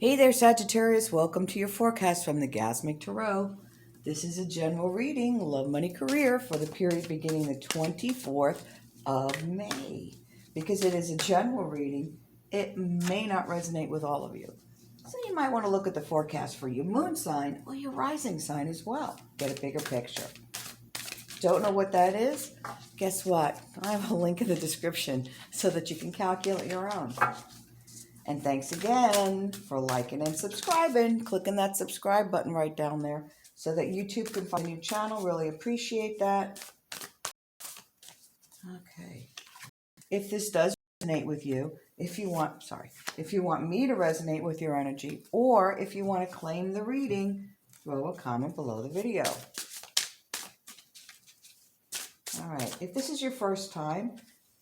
Hey there, Sagittarius. Welcome to your forecast from the Gasmic Tarot. This is a general reading, love, money, career, for the period beginning the 24th of May. Because it is a general reading, it may not resonate with all of you. So you might want to look at the forecast for your moon sign or your rising sign as well. Get a bigger picture. Don't know what that is? Guess what? I have a link in the description so that you can calculate your own. And thanks again for liking and subscribing. Clicking that subscribe button right down there so that YouTube can find a new channel. Really appreciate that. Okay. If this does resonate with you, if you want me to resonate with your energy, or if you want to claim the reading, throw a comment below the video. All right. If this is your first time,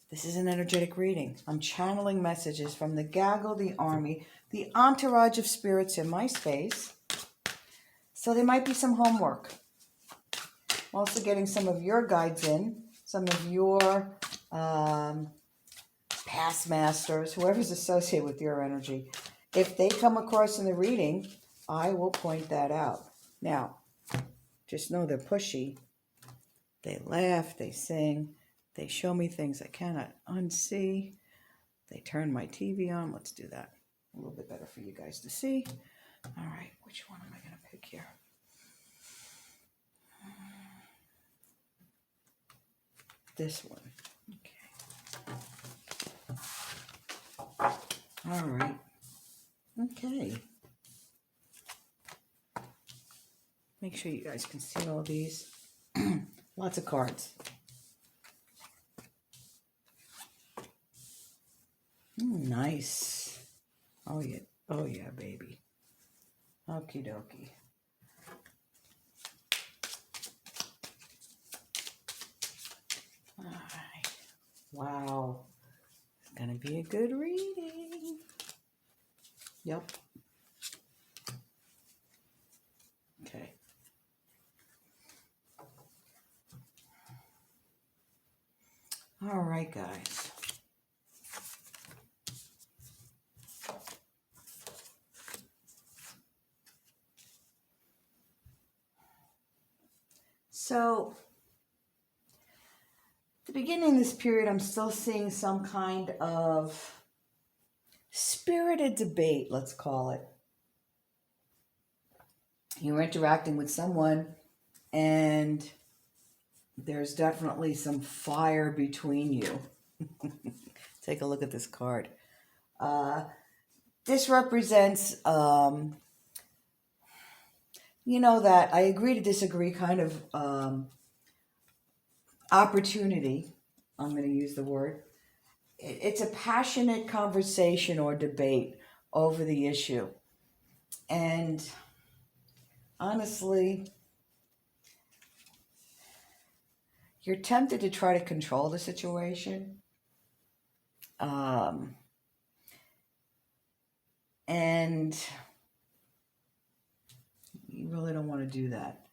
this is an energetic reading. I'm channeling messages from the gaggle, the army, the entourage of spirits in my space. So there might be some homework. I'm also getting some of your guides in, some of your past masters, whoever's associated with your energy. If they come across in the reading, I will point that out. Now, just know they're pushy. They laugh, they sing. They show me things I cannot unsee. They turn my TV on. Let's do that. A little bit better for you guys to see. All right, which one am I going to pick here? This one. Okay. All right. Okay. Make sure you guys can see all these. Lots of cards. Nice. Oh yeah, baby. Okie dokie. All right. Wow. It's gonna be a good reading. Yep. Okay. All right, guys. So, at the beginning of this period, I'm still seeing some kind of spirited debate, let's call it. You're interacting with someone, and there's definitely some fire between you. Take a look at this card. This represents, that I agree to disagree kind of opportunity. I'm going to use the word. It's a passionate conversation or debate over the issue. And honestly, you're tempted to try to control the situation. And you really don't want to do that.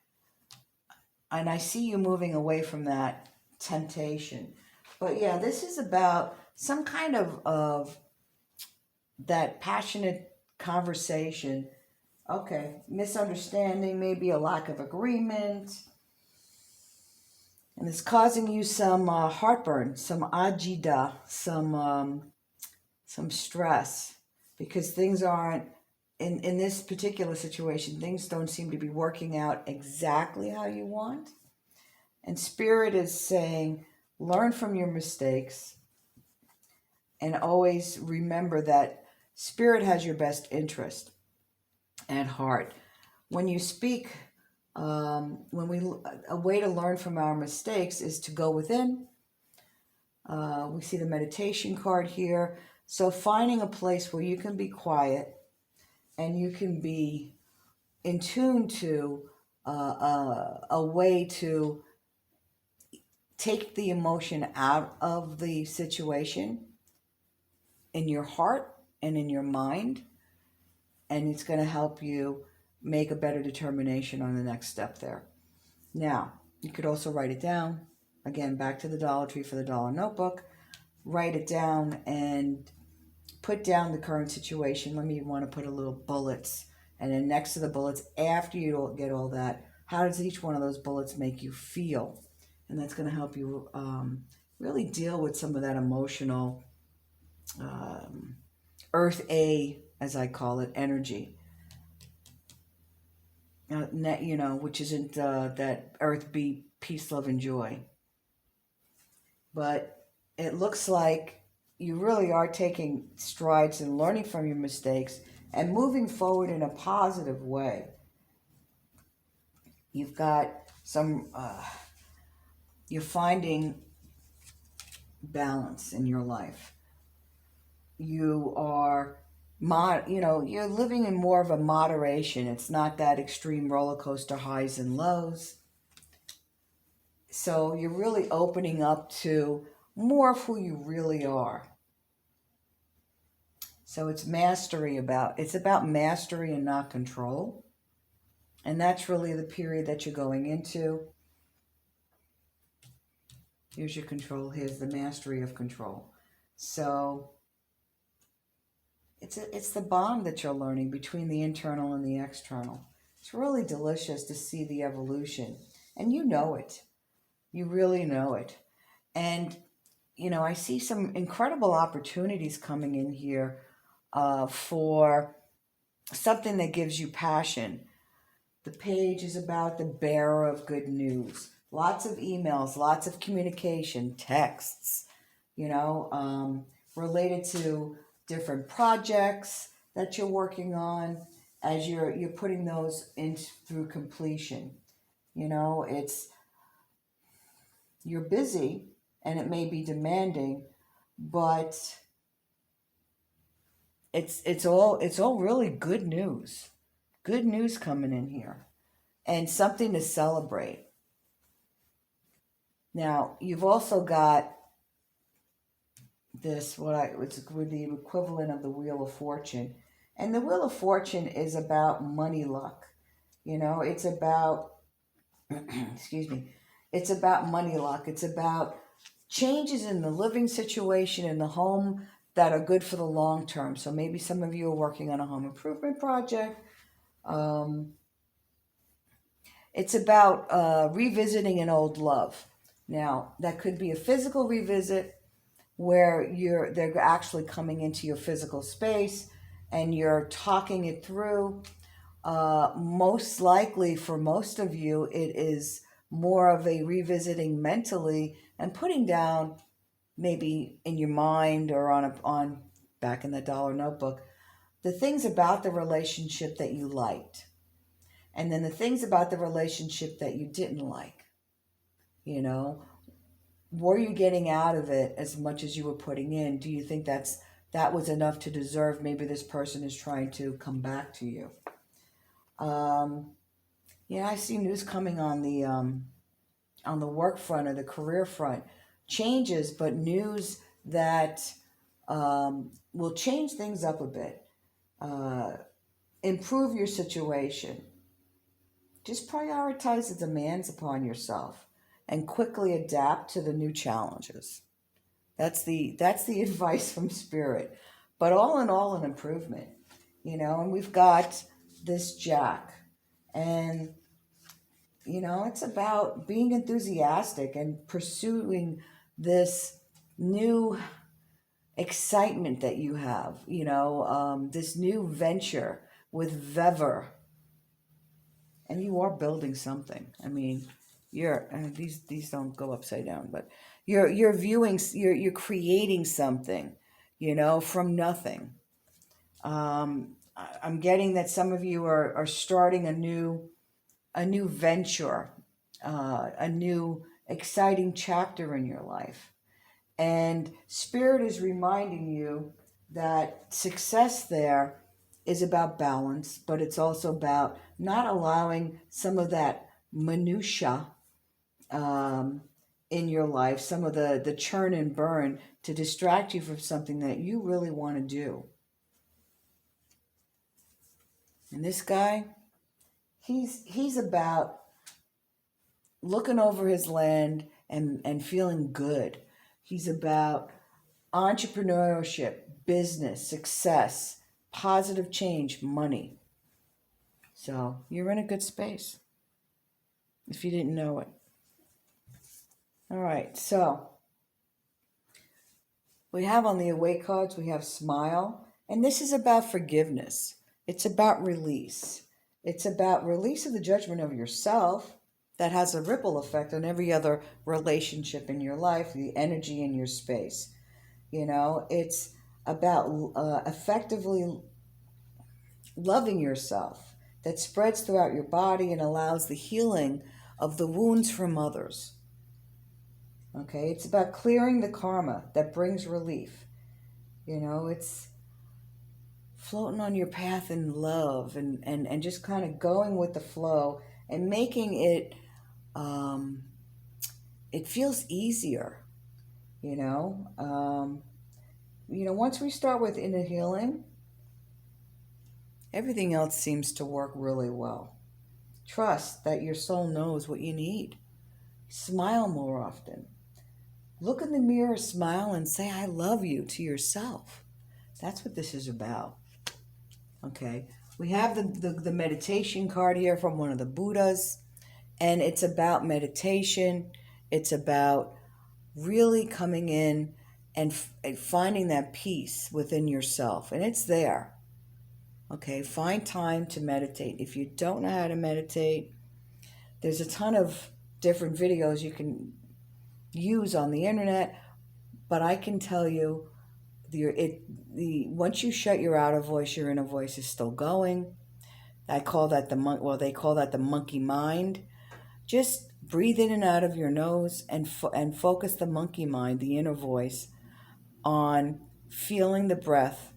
And I see you moving away from that temptation. But yeah, this is about some kind of that passionate conversation. Okay, misunderstanding, maybe a lack of agreement. And it's causing you some heartburn, some agita, some stress. Because things aren't, in this particular situation, things don't seem to be working out exactly how you want. And Spirit is saying, learn from your mistakes. And always remember that Spirit has your best interest at heart. When you speak, a way to learn from our mistakes is to go within. We see the meditation card here. So finding a place where you can be quiet and you can be in tune to a way to take the emotion out of the situation in your heart and in your mind. And it's going to help you make a better determination on the next step there. Now, you could also write it down. Again, back to the Dollar Tree for the dollar notebook. Write it down and put down the current situation. Let me want to put a little bullets. And then next to the bullets, after you get all that, how does each one of those bullets make you feel? And that's going to help you really deal with some of that emotional Earth A, as I call it, energy. Which isn't that Earth B, peace, love, and joy. But it looks like you really are taking strides and learning from your mistakes and moving forward in a positive way. You've got some, you're finding balance in your life. You are, you're living in more of a moderation. It's not that extreme roller coaster highs and lows. So you're really opening up to more of who you really are. So it's about mastery and not control. And that's really the period that you're going into. Here's your control. Here's the mastery of control. So it's the bond that you're learning between the internal and the external. It's really delicious to see the evolution. And you know it. You really know it. And, I see some incredible opportunities coming in here for something that gives you passion. The page is about the bearer of good news. Lots of emails, lots of communication, texts, related to different projects that you're working on as you're putting those in through completion. You're busy and it may be demanding, but it's all really good news. Good news coming in here and something to celebrate. Now, you've also got this, it's the equivalent of the Wheel of Fortune. And the Wheel of Fortune is about money luck. It's about, excuse me, it's about money luck. It's about changes in the living situation in the home that are good for the long term. So maybe some of you are working on a home improvement project. It's about revisiting an old love. Now, that could be a physical revisit where they're actually coming into your physical space and you're talking it through. Most likely for most of you, it is more of a revisiting mentally and putting down maybe in your mind or on back in the dollar notebook, the things about the relationship that you liked. And then the things about the relationship that you didn't like. Were you getting out of it as much as you were putting in? Do you think that was enough to deserve maybe this person is trying to come back to you? I see news coming on the work front or the career front. Changes, but news that will change things up a bit. Improve your situation. Just prioritize the demands upon yourself and quickly adapt to the new challenges. That's the advice from Spirit. But all in all, an improvement, and we've got this Jack. And, it's about being enthusiastic and pursuing this new excitement that you have, this new venture with Vever. And you are building something. I mean, these don't go upside down, but you're creating something, from nothing. I'm getting that some of you are starting a new venture, a new exciting chapter in your life. And Spirit is reminding you that success there is about balance, but it's also about not allowing some of that minutia in your life, some of the churn and burn to distract you from something that you really want to do. And this guy, he's about looking over his land and feeling good. He's about entrepreneurship, business, success, positive change, money. So you're in a good space if you didn't know it. All right, so we have on the awake cards, we have smile. And this is about forgiveness. It's about release. It's about release of the judgment of yourself that has a ripple effect on every other relationship in your life, the energy in your space. You know, it's about effectively loving yourself that spreads throughout your body and allows the healing of the wounds from others. Okay, it's about clearing the karma that brings relief. You know, it's floating on your path in love and just kind of going with the flow and making it, it feels easier, you know. Once we start with inner healing, everything else seems to work really well. Trust that your soul knows what you need. Smile more often. Look in the mirror, smile, and say, I love you to yourself. That's what this is about. Okay, we have the meditation card here from one of the Buddhas, and it's about meditation. It's about really coming in and finding that peace within yourself, and it's there. Okay, find time to meditate. If you don't know how to meditate, there's a ton of different videos you can use on the internet, but I can tell you, once you shut your outer voice, your inner voice is still going. They call that the monkey mind. Just breathe in and out of your nose and focus the monkey mind, the inner voice, on feeling the breath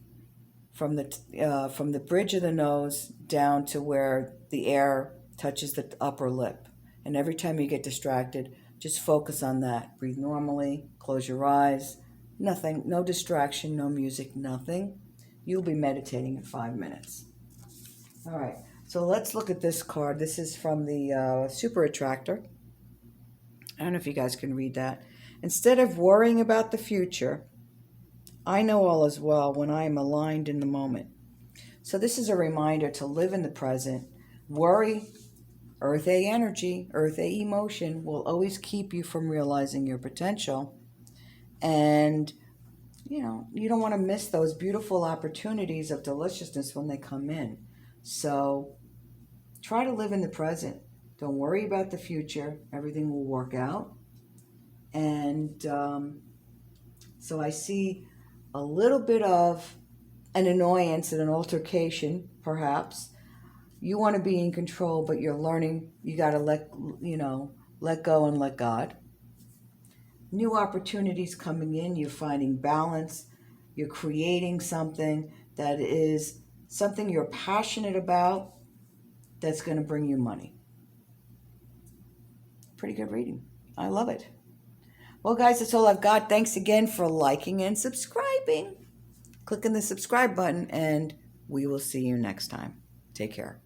from the bridge of the nose down to where the air touches the upper lip. And every time you get distracted, just focus on that. Breathe normally, close your eyes. Nothing, no distraction, no music, nothing. You'll be meditating in 5 minutes. All right, so let's look at this card. This is from the Super Attractor. I don't know if you guys can read that. Instead of worrying about the future, I know all is well when I am aligned in the moment. So this is a reminder to live in the present. Worry, Earth A energy, Earth A emotion will always keep you from realizing your potential. And, you don't want to miss those beautiful opportunities of deliciousness when they come in. So try to live in the present. Don't worry about the future. Everything will work out. And so I see a little bit of an annoyance and an altercation, perhaps. You want to be in control, but you're learning. You got to let go and let God. New opportunities coming in. You're finding balance. You're creating something that is something you're passionate about that's going to bring you money. Pretty good reading. I love it. Well, guys, that's all I've got. Thanks again for liking and subscribing. Click on the subscribe button, and we will see you next time. Take care.